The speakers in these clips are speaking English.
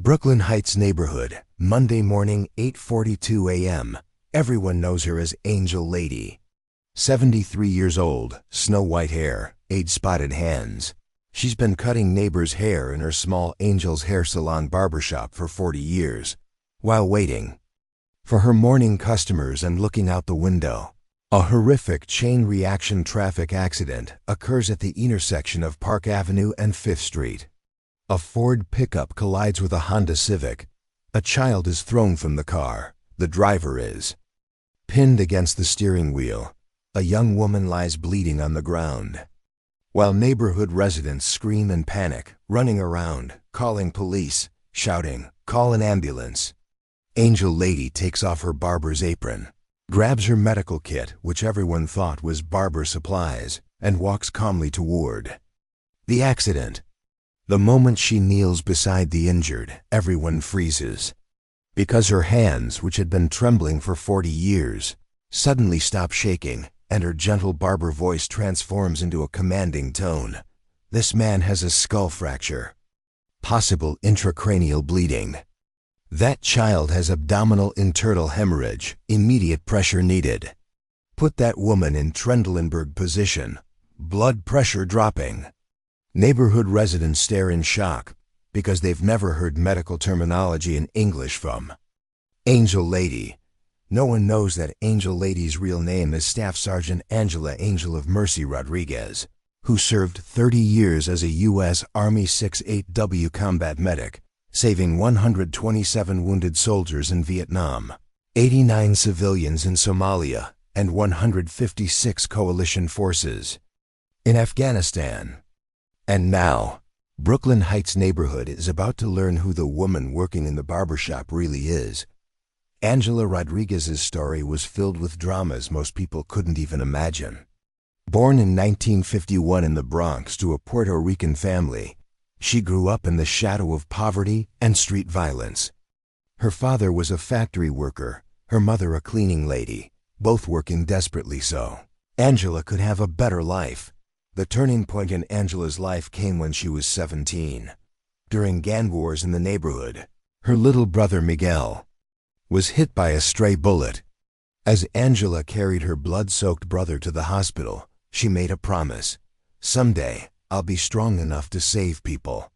Brooklyn Heights neighborhood, Monday morning, 8:42 a.m. Everyone knows her as Angel Lady. 73 years old, snow-white hair, age-spotted hands. She's been cutting neighbors' hair in her small Angel's Hair Salon barbershop for 40 years, while waiting for her morning customers and looking out the window. A horrific chain reaction traffic accident occurs at the intersection of Park Avenue and 5th Street. A Ford pickup collides with a Honda Civic. A child is thrown from the car. The driver is pinned against the steering wheel. A young woman lies bleeding on the ground, while neighborhood residents scream and panic, running around, calling police, shouting, "Call an ambulance." Angel Lady takes off her barber's apron, grabs her medical kit, which everyone thought was barber supplies, and walks calmly toward the accident. The moment she kneels beside the injured, everyone freezes, because her hands, which had been trembling for 40 years, suddenly stop shaking, and her gentle barber voice transforms into a commanding tone. "This man has a skull fracture. Possible intracranial bleeding. That child has abdominal internal hemorrhage. Immediate pressure needed. Put that woman in Trendelenburg position. Blood pressure dropping." Neighborhood residents stare in shock because they've never heard medical terminology in English from Angel Lady. No one knows that Angel Lady's real name is Staff Sergeant Angela Angel of Mercy Rodriguez, who served 30 years as a U.S. Army 6-8W combat medic, saving 127 wounded soldiers in Vietnam, 89 civilians in Somalia, and 156 coalition forces in Afghanistan. And now, Brooklyn Heights neighborhood is about to learn who the woman working in the barbershop really is. Angela Rodriguez's story was filled with dramas most people couldn't even imagine. Born in 1951 in the Bronx to a Puerto Rican family, she grew up in the shadow of poverty and street violence. Her father was a factory worker, her mother a cleaning lady, both working desperately so Angela could have a better life. The turning point in Angela's life came when she was 17. During gang wars in the neighborhood, her little brother Miguel was hit by a stray bullet. As Angela carried her blood-soaked brother to the hospital, she made a promise. "Someday, I'll be strong enough to save people."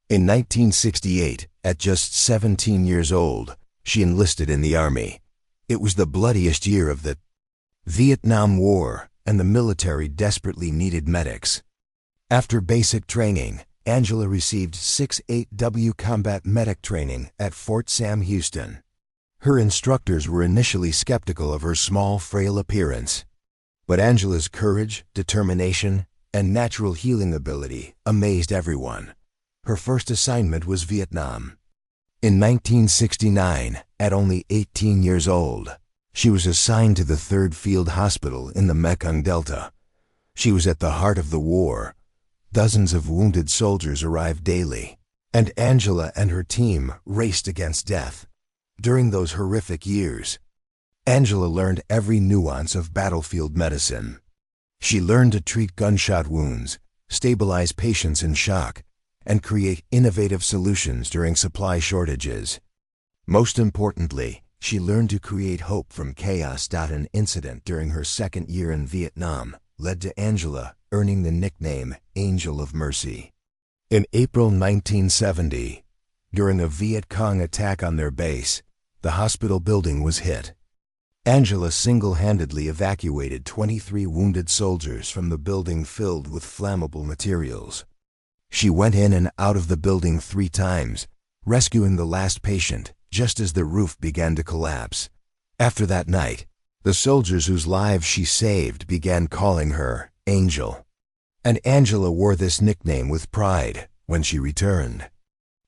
In 1968, at just 17 years old, she enlisted in the Army. It was the bloodiest year of the Vietnam War, and the military desperately needed medics. After basic training, Angela received 6-8W combat medic training at Fort Sam Houston. Her instructors were initially skeptical of her small, frail appearance, but Angela's courage, determination, and natural healing ability amazed everyone. Her first assignment was Vietnam. In 1969, at only 18 years old, she was assigned to the 3rd Field Hospital in the Mekong Delta. She was at the heart of the war. Dozens of wounded soldiers arrived daily, and Angela and her team raced against death. During those horrific years, Angela learned every nuance of battlefield medicine. She learned to treat gunshot wounds, stabilize patients in shock, and create innovative solutions during supply shortages. Most importantly, she learned to create hope from chaos. An incident during her 2nd year in Vietnam led to Angela earning the nickname Angel of Mercy. In April 1970, during a Viet Cong attack on their base, the hospital building was hit. Angela single-handedly evacuated 23 wounded soldiers from the building filled with flammable materials. She went in and out of the building 3 times, rescuing the last patient just as the roof began to collapse. After that night, the soldiers whose lives she saved began calling her Angel. And Angela wore this nickname with pride when she returned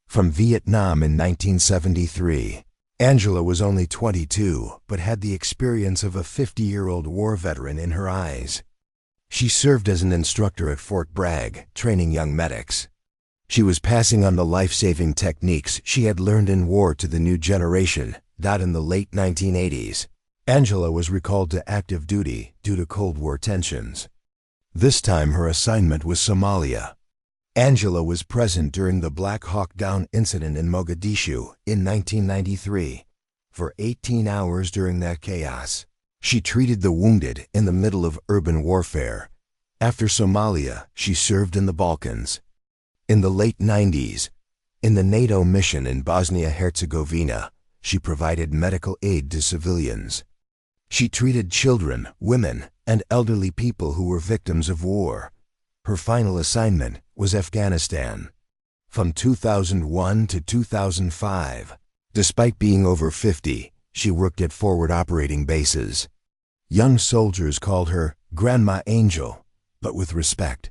from Vietnam in 1973. Angela was only 22, but had the experience of a 50-year-old war veteran in her eyes. She served as an instructor at Fort Bragg, training young medics. She was passing on the life-saving techniques she had learned in war to the new generation. In the late 1980s, Angela was recalled to active duty due to Cold War tensions. This time her assignment was Somalia. Angela was present during the Black Hawk Down incident in Mogadishu in 1993. For 18 hours during that chaos, she treated the wounded in the middle of urban warfare. After Somalia, she served in the Balkans. In the late 90s, in the NATO mission in Bosnia-Herzegovina, she provided medical aid to civilians. She treated children, women, and elderly people who were victims of war. Her final assignment was Afghanistan. From 2001 to 2005, despite being over 50, she worked at forward operating bases. Young soldiers called her Grandma Angel, but with respect,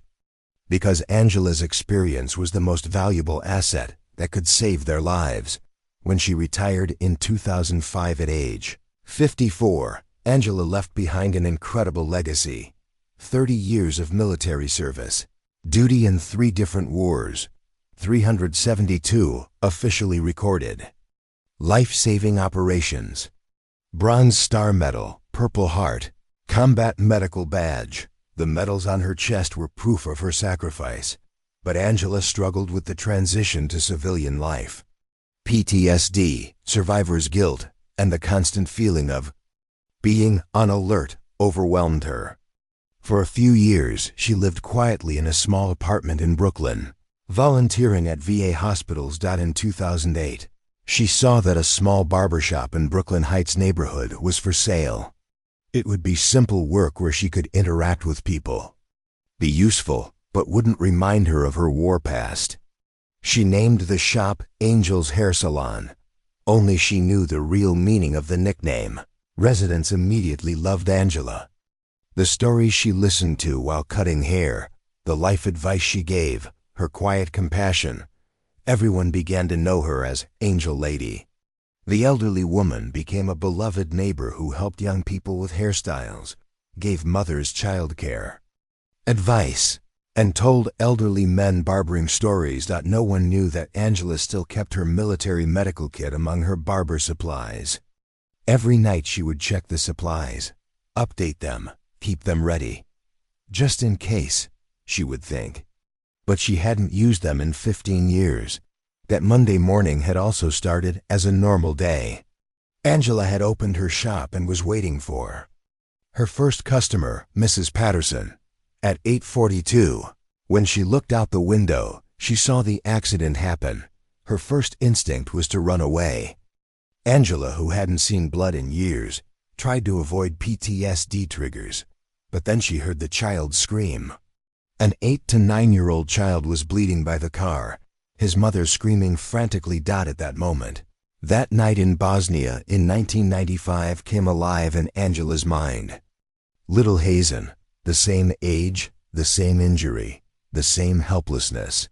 because Angela's experience was the most valuable asset that could save their lives. When she retired in 2005 at age 54, Angela left behind an incredible legacy. 30 years of military service, duty in 3 different wars, 372 officially recorded. Life-saving operations, Bronze Star Medal, Purple Heart, Combat Medical Badge. The medals on her chest were proof of her sacrifice. But Angela struggled with the transition to civilian life. PTSD, survivor's guilt, and the constant feeling of being on alert overwhelmed her. For a few years, she lived quietly in a small apartment in Brooklyn, volunteering at VA hospitals. In 2008, she saw that a small barbershop in Brooklyn Heights neighborhood was for sale. It would be simple work where she could interact with people, be useful, but wouldn't remind her of her war past. She named the shop Angel's Hair Salon. Only she knew the real meaning of the nickname. Residents immediately loved Angela. The stories she listened to while cutting hair, the life advice she gave, her quiet compassion. Everyone began to know her as Angel Lady. The elderly woman became a beloved neighbor who helped young people with hairstyles, gave mothers childcare, advice, and told elderly men barbering stories. No one knew that Angela still kept her military medical kit among her barber supplies. Every night she would check the supplies, update them, keep them ready. Just in case, she would think. But she hadn't used them in 15 years. That Monday morning had also started as a normal day. Angela had opened her shop and was waiting for her first customer, Mrs. Patterson. At 8:42, when she looked out the window, she saw the accident happen. Her first instinct was to run away. Angela, who hadn't seen blood in years, tried to avoid PTSD triggers, but then she heard the child scream. An 8 to 9-year-old child was bleeding by the car, his mother screaming frantically. At that moment, that night in Bosnia in 1995 came alive in Angela's mind. Little Hazen, the same age, the same injury, the same helplessness.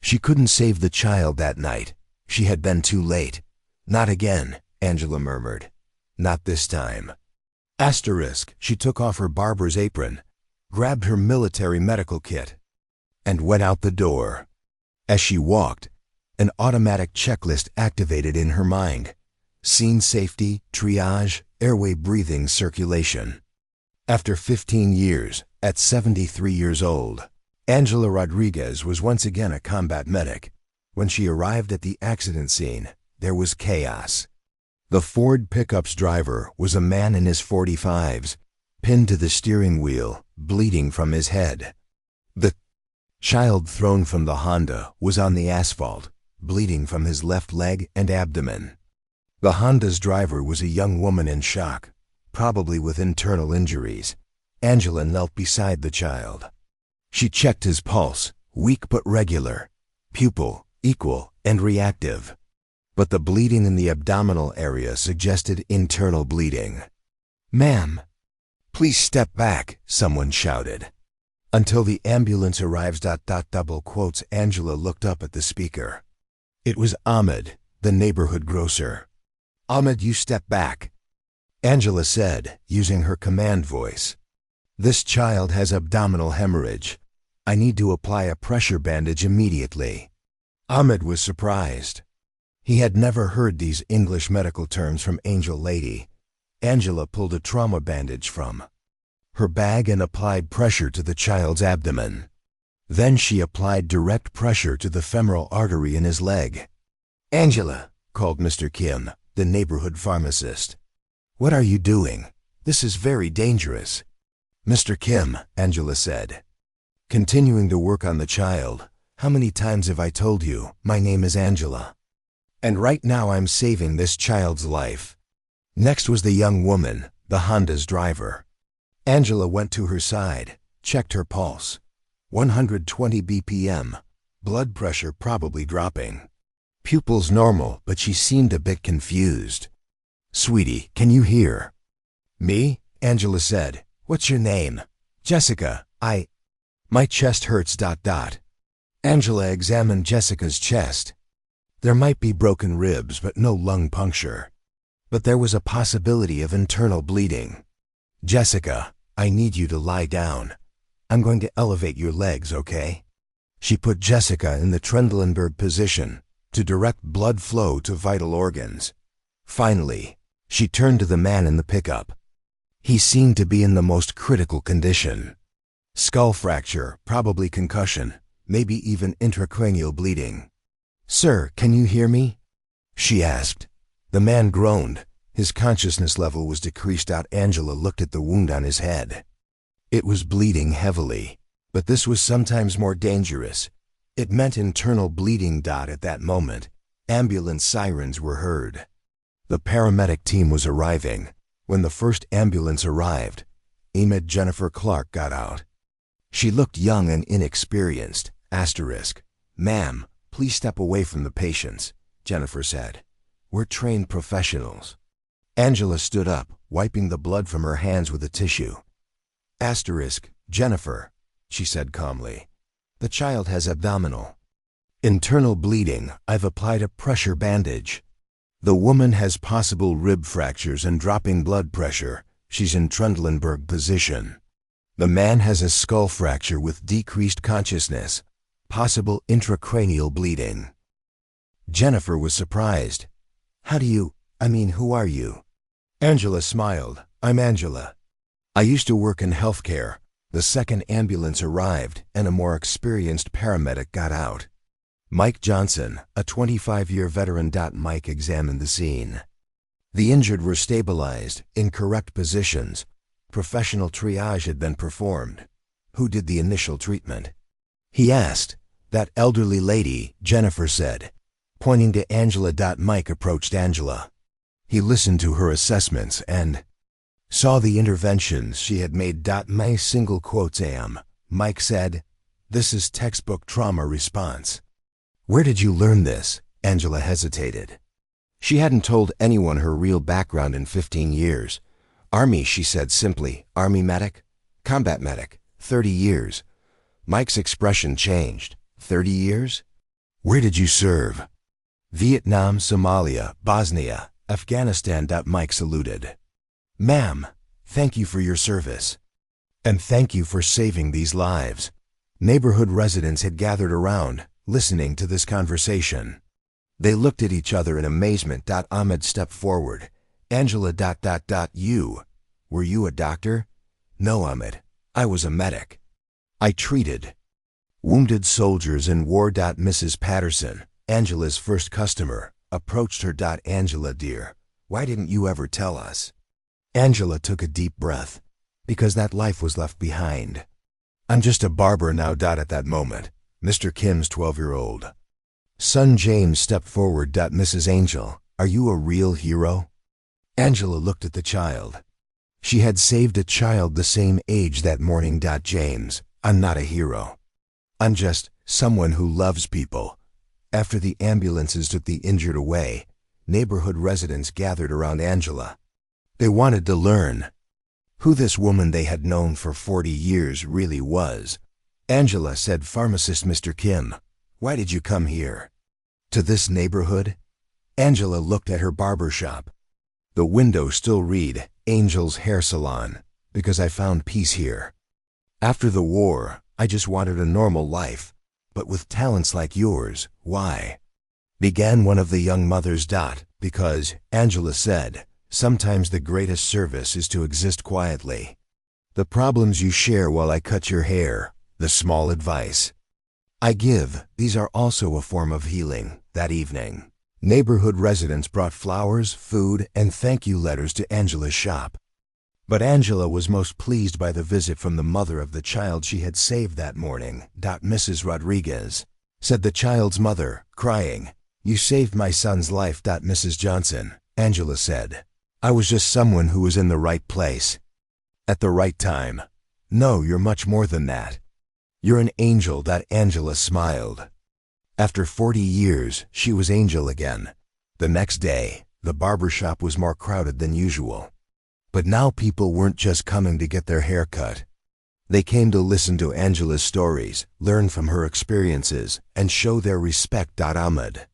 She couldn't save the child that night. She had been too late. Not again, Angela murmured. Not this time. Asterisk, she took off her barber's apron, grabbed her military medical kit, and went out the door. As she walked, an automatic checklist activated in her mind. Scene safety, triage, airway breathing, circulation. After 15 years, at 73 years old, Angela Rodriguez was once again a combat medic. When she arrived at the accident scene, there was chaos. The Ford pickup's driver was a man in his 45s, pinned to the steering wheel, bleeding from his head. The child thrown from the Honda was on the asphalt, bleeding from his left leg and abdomen. The Honda's driver was a young woman in shock, probably with internal injuries. Angela knelt beside the child. She checked his pulse, weak but regular, pupil equal and reactive. But the bleeding in the abdominal area suggested internal bleeding. "Ma'am, please step back," someone shouted. Until the ambulance arrives. Double quotes. Angela looked up at the speaker. It was Ahmed, the neighborhood grocer. "Ahmed, you step back," Angela said, using her command voice. "This child has abdominal hemorrhage. I need to apply a pressure bandage immediately." Ahmed was surprised. He had never heard these English medical terms from Angel Lady. Angela pulled a trauma bandage from her bag and applied pressure to the child's abdomen. Then she applied direct pressure to the femoral artery in his leg. "Angela," called Mr. Kim, the neighborhood pharmacist. "What are you doing? This is very dangerous." "Mr. Kim," Angela said, continuing to work on the child, "how many times have I told you, my name is Angela? And right now I'm saving this child's life." Next was the young woman, the Honda's driver. Angela went to her side, checked her pulse. 120 BPM, blood pressure probably dropping. Pupils normal, but she seemed a bit confused. "Sweetie, can you hear?" "Me?" Angela said. "What's your name?" "Jessica. My chest hurts. Angela examined Jessica's chest. There might be broken ribs, but no lung puncture. But there was a possibility of internal bleeding. "Jessica, I need you to lie down. I'm going to elevate your legs, okay?" She put Jessica in the Trendelenburg position to direct blood flow to vital organs. Finally, she turned to the man in the pickup. He seemed to be in the most critical condition. Skull fracture, probably concussion, maybe even intracranial bleeding. "Sir, can you hear me?" she asked. The man groaned. His consciousness level was decreased. Angela looked at the wound on his head. It was bleeding heavily, but this was sometimes more dangerous. It meant internal bleeding. At that moment, ambulance sirens were heard. The paramedic team was arriving. When the first ambulance arrived, Ahmed Jennifer Clark got out. She looked young and inexperienced. "Ma'am, please step away from the patients," Jennifer said. "We're trained professionals." Angela stood up, wiping the blood from her hands with a tissue. "Jennifer," she said calmly. "The child has abdominal. Internal bleeding. I've applied a pressure bandage. The woman has possible rib fractures and dropping blood pressure. She's in Trendelenburg position. The man has a skull fracture with decreased consciousness. Possible intracranial bleeding." Jennifer was surprised. Who are you?" Angela smiled. "I'm Angela. I used to work in healthcare." The second ambulance arrived, and a more experienced paramedic got out. Mike Johnson, a 25-year veteran. Mike examined the scene. The injured were stabilized, in correct positions. Professional triage had been performed. "Who did the initial treatment?" he asked. "That elderly lady," Jennifer said, pointing to Angela. Mike approached Angela. He listened to her assessments and saw the interventions she had made. "My single quotes am," Mike said. "This is textbook trauma response." "Where did you learn this?" Angela hesitated. She hadn't told anyone her real background in 15 years. "Army," she said simply. "Army medic? Combat medic. 30 years. Mike's expression changed. 30 years? "Where did you serve?" "Vietnam, Somalia, Bosnia, Afghanistan." Mike saluted. "Ma'am, thank you for your service. And thank you for saving these lives." Neighborhood residents had gathered around, listening to this conversation. They looked at each other in amazement. Ahmed stepped forward. "Angela. Were you a doctor?" "No, Ahmed. I was a medic. I treated wounded soldiers in war." Mrs. Patterson, Angela's first customer, approached her. "Angela, dear, why didn't you ever tell us?" Angela took a deep breath. "Because that life was left behind. I'm just a barber now." At that moment, Mr. Kim's 12-year-old son James stepped forward. "Mrs. Angel, are you a real hero?" Angela looked at the child. She had saved a child the same age that morning. "James, I'm not a hero. I'm just someone who loves people." After the ambulances took the injured away, neighborhood residents gathered around Angela. They wanted to learn who this woman they had known for 40 years really was. "Angela," said pharmacist Mr. Kim, "why did you come here? To this neighborhood?" Angela looked at her barber shop. The window still read, "Angel's Hair Salon," "because I found peace here. After the war, I just wanted a normal life. But with talents like yours, why?" Began one of the young mothers. "Because," Angela said, "sometimes the greatest service is to exist quietly. The problems you share while I cut your hair, the small advice, I give, these are also a form of healing. That evening, neighborhood residents brought flowers, food, and thank you letters to Angela's shop. But Angela was most pleased by the visit from the mother of the child she had saved that morning. Mrs. Rodriguez, said the child's mother, crying, "You saved my son's life." Mrs. Johnson, Angela said, "I was just someone who was in the right place at the right time." "No, you're much more than that. You're an angel." Angela smiled. After 40 years, she was Angel again. The next day, the barber shop was more crowded than usual. But now people weren't just coming to get their hair cut. They came to listen to Angela's stories, learn from her experiences, and show their respect. Ahmed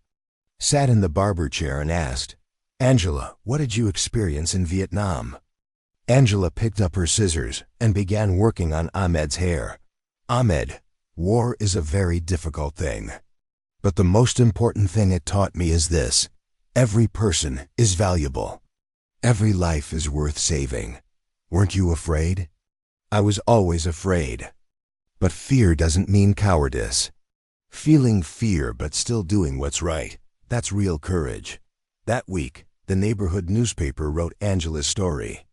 sat in the barber chair and asked, "Angela, what did you experience in Vietnam?" Angela picked up her scissors and began working on Ahmed's hair. "Ahmed, war is a very difficult thing. But the most important thing it taught me is this: every person is valuable. Every life is worth saving. Weren't you afraid?" "I was always afraid. But fear doesn't mean cowardice. Feeling fear but still doing what's right, that's real courage." That week, the neighborhood newspaper wrote Angela's story,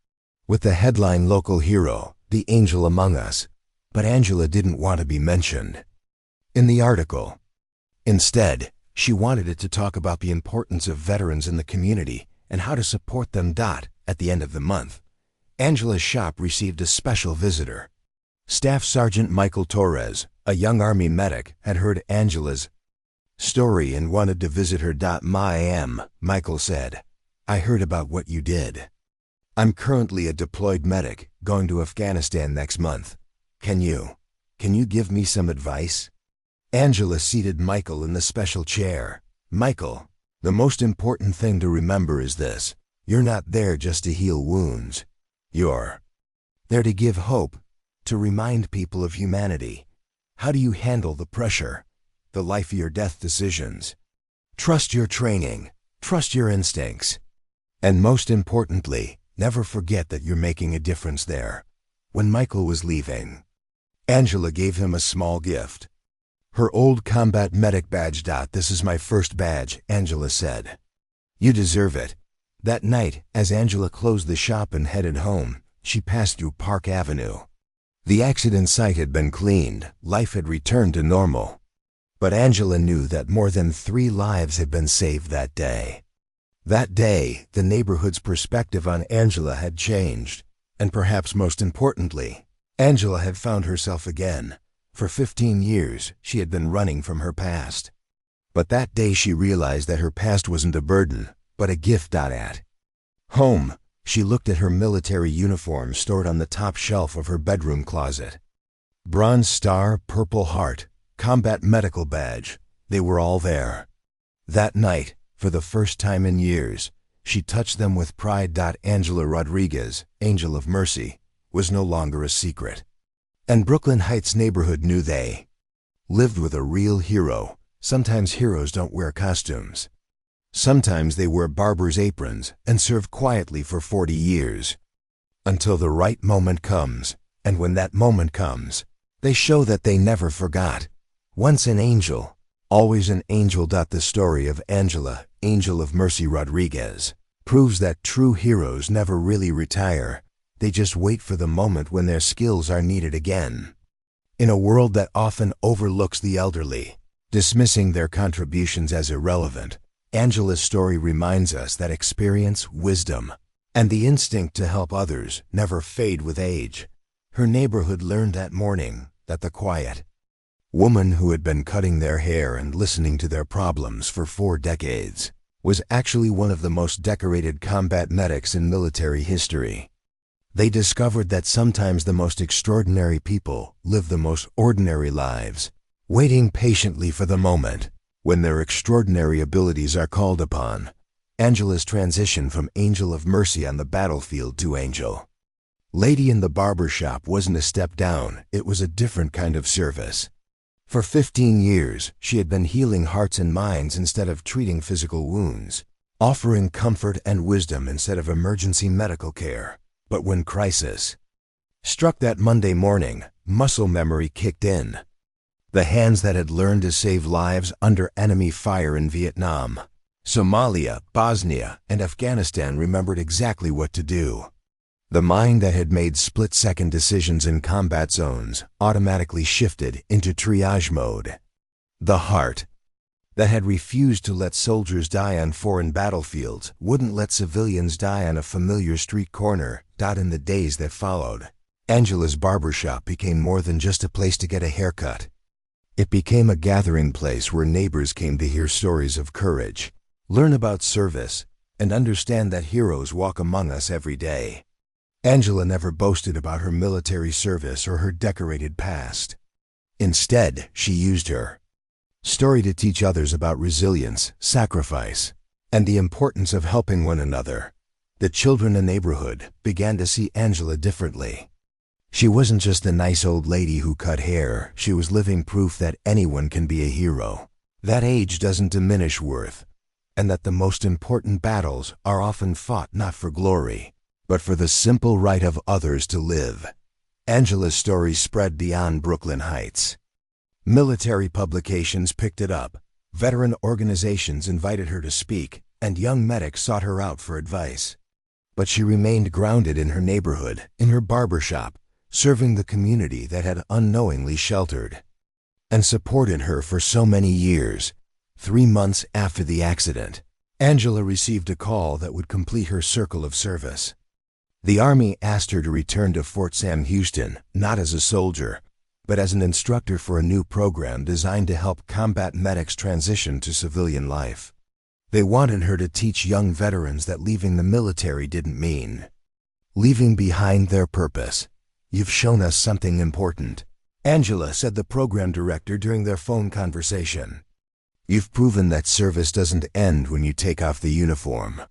with the headline "Local Hero, the Angel Among Us." But Angela didn't want to be mentioned in the article. Instead, she wanted it to talk about the importance of veterans in the community and how to support them. At the end of the month, Angela's shop received a special visitor. Staff Sergeant Michael Torres, a young Army medic, had heard Angela's story and wanted to visit her. Michael said, "I heard about what you did. I'm currently a deployed medic going to Afghanistan next month. Can you give me some advice?" Angela seated Michael in the special chair. "Michael, the most important thing to remember is this: you're not there just to heal wounds. You're there to give hope, to remind people of humanity. How do you handle the pressure, the life or death decisions? Trust your training, trust your instincts. And most importantly, never forget that you're making a difference there." When Michael was leaving, Angela gave him a small gift. Her old combat medic badge. "This is my first badge," Angela said. "You deserve it." That night, as Angela closed the shop and headed home, she passed through Park Avenue. The accident site had been cleaned, life had returned to normal. But Angela knew that more than 3 lives had been saved that day. That day, the neighborhood's perspective on Angela had changed. And perhaps most importantly, Angela had found herself again. For 15 years, she had been running from her past. But that day she realized that her past wasn't a burden, but a gift. At home, she looked at her military uniform stored on the top shelf of her bedroom closet. Bronze Star, Purple Heart, Combat Medical Badge, they were all there. That night, for the first time in years, she touched them with pride. Angela Rodriguez, Angel of Mercy, was no longer a secret. And Brooklyn Heights neighborhood knew they lived with a real hero. Sometimes heroes don't wear costumes. Sometimes they wear barber's aprons and serve quietly for 40 years. Until the right moment comes, and when that moment comes, they show that they never forgot. Once an angel, always an angel. The story of Angela, Angel of Mercy Rodriguez, proves that true heroes never really retire. They just wait for the moment when their skills are needed again. In a world that often overlooks the elderly, dismissing their contributions as irrelevant, Angela's story reminds us that experience, wisdom, and the instinct to help others never fade with age. Her neighborhood learned that morning that the quiet woman who had been cutting their hair and listening to their problems for 4 decades was actually one of the most decorated combat medics in military history. They discovered that sometimes the most extraordinary people live the most ordinary lives, waiting patiently for the moment when their extraordinary abilities are called upon. Angela's transition from Angel of Mercy on the battlefield to Angel Lady in the barber shop wasn't a step down, it was a different kind of service. For 15 years, she had been healing hearts and minds instead of treating physical wounds, offering comfort and wisdom instead of emergency medical care. But when crisis struck that Monday morning, muscle memory kicked in. The hands that had learned to save lives under enemy fire in Vietnam, Somalia, Bosnia, and Afghanistan remembered exactly what to do. The mind that had made split-second decisions in combat zones automatically shifted into triage mode. The heart that had refused to let soldiers die on foreign battlefields wouldn't let civilians die on a familiar street corner. In the days that followed, Angela's barbershop became more than just a place to get a haircut. It became a gathering place where neighbors came to hear stories of courage, learn about service, and understand that heroes walk among us every day. Angela never boasted about her military service or her decorated past. Instead, she used her story to teach others about resilience, sacrifice, and the importance of helping one another. The children in the neighborhood began to see Angela differently. She wasn't just a nice old lady who cut hair, she was living proof that anyone can be a hero, that age doesn't diminish worth, and that the most important battles are often fought not for glory, but for the simple right of others to live. Angela's story spread beyond Brooklyn Heights. Military publications picked it up, veteran organizations invited her to speak, and young medics sought her out for advice. But she remained grounded in her neighborhood, in her barbershop, serving the community that had unknowingly sheltered and supported her for so many years. 3 months after the accident, Angela received a call that would complete her circle of service. The Army asked her to return to Fort Sam Houston, not as a soldier, but as an instructor for a new program designed to help combat medics transition to civilian life. They wanted her to teach young veterans that leaving the military didn't mean leaving behind their purpose. "You've shown us something important," Angela said the program director during their phone conversation. "You've proven that service doesn't end when you take off the uniform.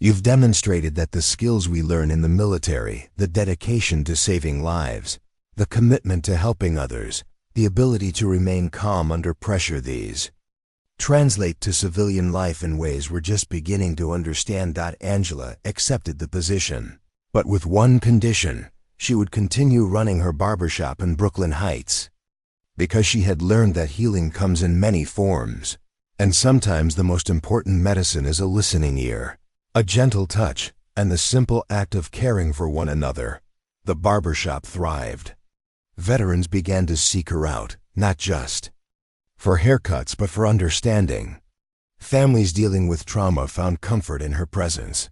You've demonstrated that the skills we learn in the military, the dedication to saving lives, the commitment to helping others, the ability to remain calm under pressure, these translate to civilian life in ways we're just beginning to understand." Angela accepted the position, but with one condition: she would continue running her barbershop in Brooklyn Heights, because she had learned that healing comes in many forms, and sometimes the most important medicine is a listening ear, a gentle touch, and the simple act of caring for one another. The barbershop thrived. Veterans began to seek her out, not just for haircuts but for understanding. Families dealing with trauma found comfort in her presence.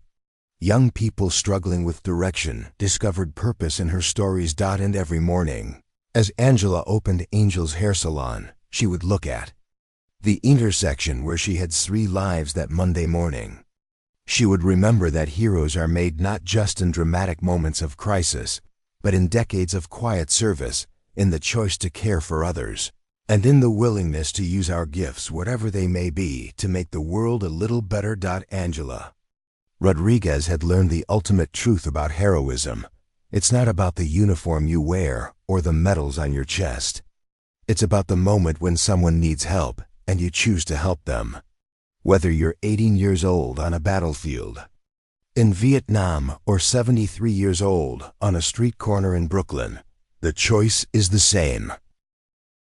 Young people struggling with direction discovered purpose in her stories. And every morning, as Angela opened Angel's Hair Salon, she would look at the intersection where she had 3 lives that Monday morning. She would remember that heroes are made not just in dramatic moments of crisis, but in decades of quiet service, in the choice to care for others, and in the willingness to use our gifts, whatever they may be, to make the world a little better. Angela Rodriguez had learned the ultimate truth about heroism. It's not about the uniform you wear or the medals on your chest. It's about the moment when someone needs help and you choose to help them. Whether you're 18 years old on a battlefield in Vietnam or 73 years old on a street corner in Brooklyn, the choice is the same.